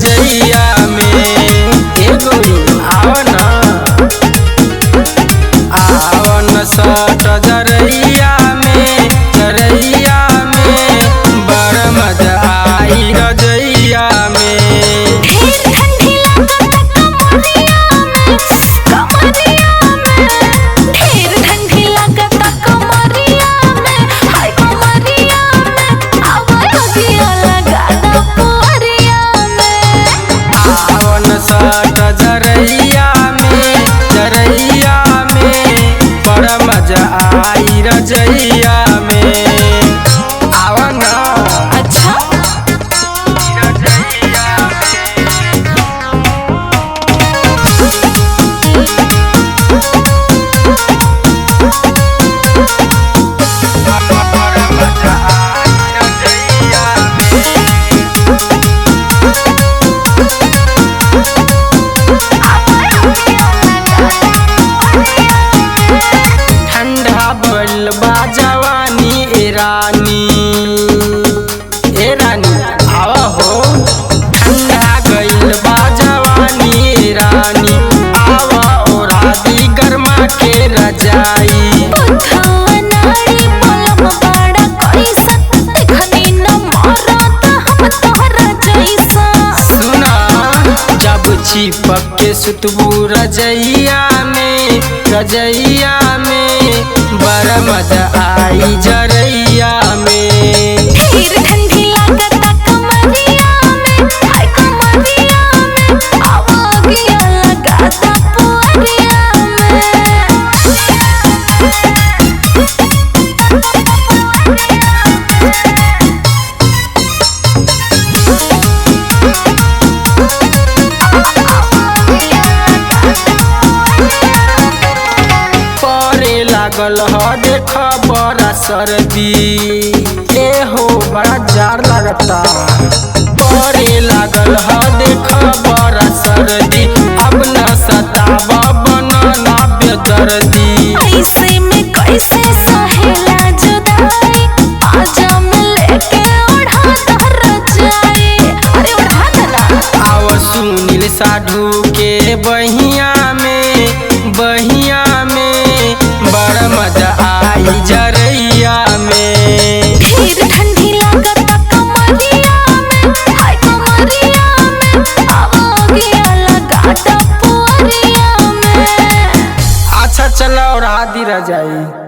रजैया में। आवन सट जरैया में, जरैया में बड़ मजा आई रजैया में। सट जरैया में, जरैया में बड़ा मजा आई रजैया में। आवन अच्छा बा जवानी ए रानी, ए रानी आवा हो। ठंडा गइल बा जवानी ए रानी, आवा ओरा दी गरमा के रजाई। सुना जब चिपक के सुतबू रजैया में, रजैया में बड़ा मजा आई जरैया में। ठंडी लागता कमरिया में, हाय कमरिया में आवागिया लगाता पुअरिया लागल ह देख बड़ा सर्दी, ए हो बड़ा जार लगता। परे लागल ह देख बड़ा सर्दी, अब न सताब बनना बेदर्दी। ऐसे में कैसे सहेला जुदाई, आजा में लेके ओढ़ा तर जाए। अरे ओढ़ा दला आव सुनील साधु के बहिया में, बहिया में बड़ा मजा आई जरैया में। ठंडी लागता कमरिया में, हाय कमरिया में आवागिया लगाता पुअरिया में। अच्छा चलो और आदि रजाई।